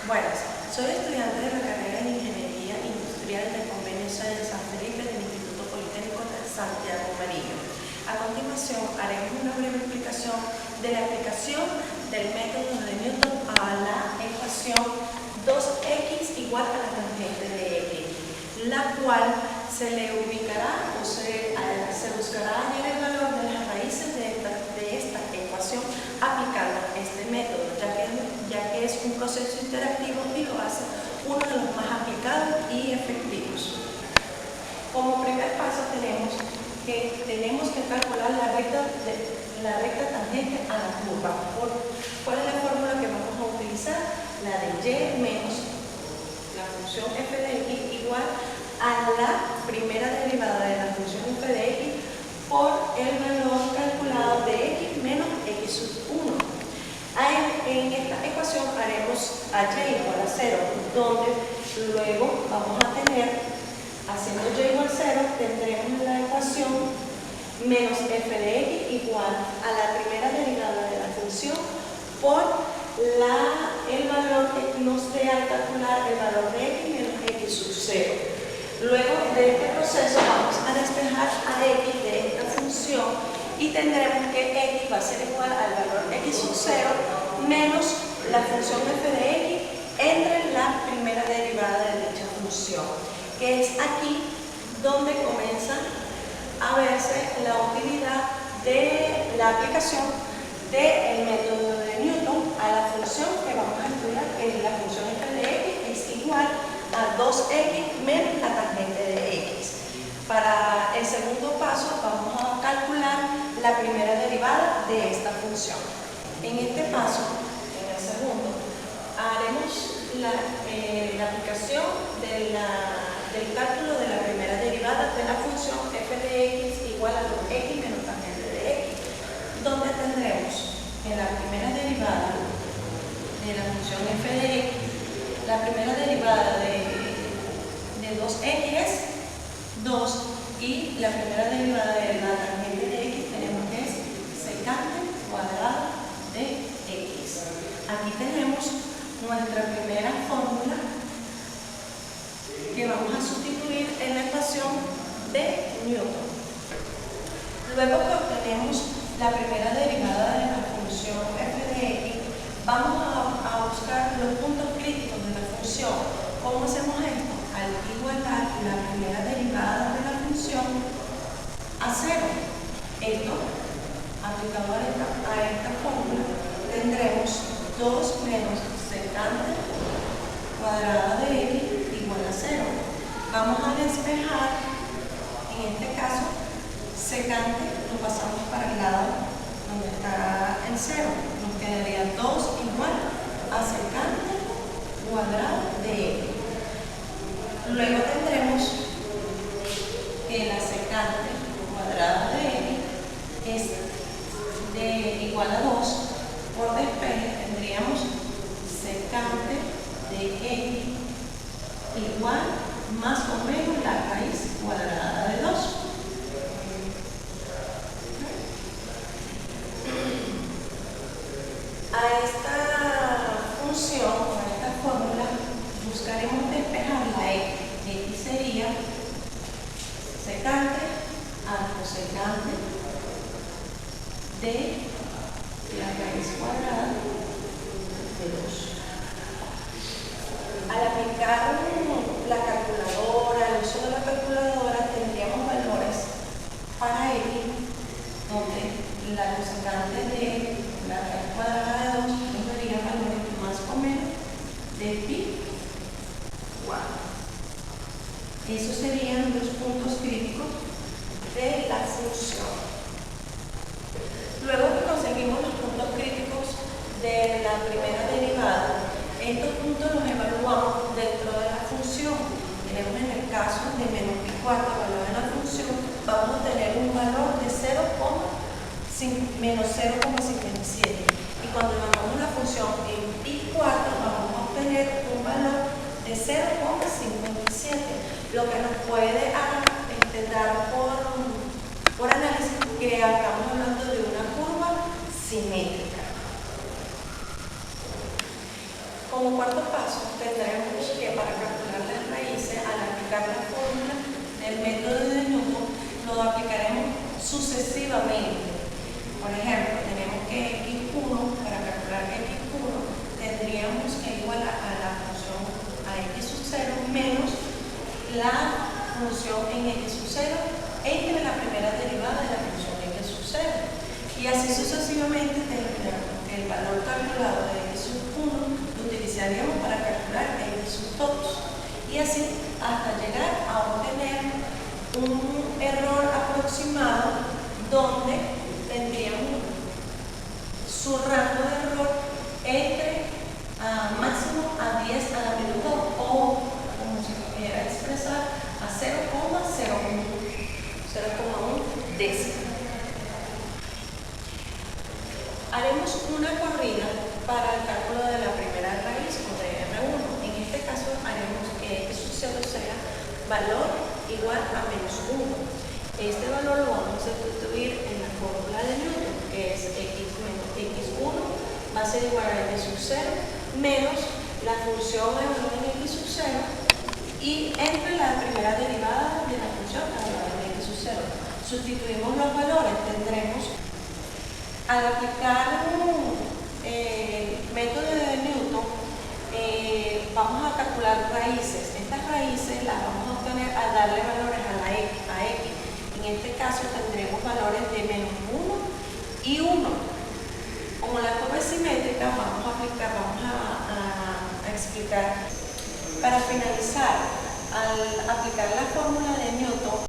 Buenas, soy estudiante de la carrera de Ingeniería Industrial del Convenio C de San Felipe del Instituto Politécnico de Santiago Mariño. A continuación, haremos una breve explicación de la aplicación del método de Newton a la ecuación 2x igual a la tangente de x, la cual se le ubicará o se buscará hallar el valor de las raíces de esta ecuación aplicando este método, ya que es un proceso interactivo y lo hace uno de los más aplicados y efectivos. Como primer paso tenemos que calcular la recta tangente a la curva. ¿Cuál es la fórmula que vamos a utilizar? La de y menos la función f de x igual a la primera derivada de la función f de x por el valor calculado de x menos x sub 1. En esta ecuación haremos a y igual a 0, donde luego vamos a tener, haciendo y igual a 0, tendremos la ecuación menos f de x igual a la primera derivada de la función por el valor que nos dé al calcular el valor de x menos x sub 0. Luego de este proceso vamos a despejar a x de esta función y tendremos que x va a ser igual al valor x sub 0 menos la función f de x entre la primera derivada de dicha función, que es aquí donde comienza a verse la utilidad de la aplicación del método de Newton a la función que vamos a estudiar, que es la función f de x es igual a 2x menos la tangente de x. Para el segundo paso vamos a calcular la primera derivada de esta función. En este paso, en el segundo, haremos la aplicación del cálculo de la primera derivada de la función f de x igual a 2x menos tangente de x, donde tendremos en la primera derivada de la función f de x, la primera derivada de 2x es 2 y la primera derivada de la tangente de x tenemos que es secante cuadrada de x. Aquí tenemos nuestra primera fórmula que vamos a sustituir en la ecuación de Newton. Luego que obtenemos la primera derivada de la función f de x, vamos a buscar los puntos críticos de la función. ¿Cómo hacemos esto? Al igualar la primera derivada de la función a 0. Esto, aplicado a esta fórmula, tendremos 2 menos secante cuadrada de x igual a 0. Vamos a despejar, en este caso, secante lo pasamos para el lado donde está el 0. Nos quedaría 2 igual a secante cuadrada de x. Luego tendremos que la secante cuadrada de x es igual a 2. Por despeje tendríamos secante de x igual más o menos la raíz cuadrada de 2. A esta función, a esta fórmula, buscaremos despejar la x. X sería secante a cosecante de la raíz cuadrada de 2. Al aplicar la calculadora, el uso de la calculadora, tendríamos valores para x, donde la cosecante de la raíz cuadrada de 2 nos daría valores más o menos de pi cuadrado. Esos serían los puntos críticos de la función. Luego que conseguimos los puntos críticos de la primera derivada, estos puntos los evaluamos dentro de la función. Tenemos en el caso de menos pi cuarto, el valor de la función, vamos a tener un valor de menos 0,57. Y cuando evaluamos la función en pi cuarto, vamos a obtener un valor de 0,57. Lo que nos puede dar por análisis que estamos hablando de una curva simétrica. Como cuarto paso, tendremos que para calcular las raíces, al aplicar la fórmula del método de Newton, lo aplicaremos sucesivamente. Por ejemplo, tenemos que x1, para calcular x1, tendríamos que igualar a la función a x sub 0 menos la función en x sub 0 entre la primera derivada de la función x sub 0. Y así sucesivamente tendríamos que el valor calculado de x sub 1 lo utilizaríamos para calcular x sub 2. Y así hasta llegar a obtener un error aproximado donde tendríamos su rango de error entre máximo a 10 a la menos 2 o, como se pudiera expresar, a 0,01 décimo. Haremos una corrida para el cálculo de la primera raíz o de R1. En este caso haremos que x sub 0 sea valor igual a menos 1. Este valor lo vamos a sustituir en la fórmula de Newton, que es x menos x1 va a ser igual a x sub 0 menos la función de valor en x sub 0 y entre la primera derivada de la función a valor en x sub 0. Sustituimos los valores, tendremos, al aplicar el método de Newton, vamos a calcular raíces. Estas raíces las vamos a obtener al darle valores a x. En este caso tendremos valores de menos 1 y 1. Como la curva es simétrica, vamos a explicar. Para finalizar, al aplicar la fórmula de Newton,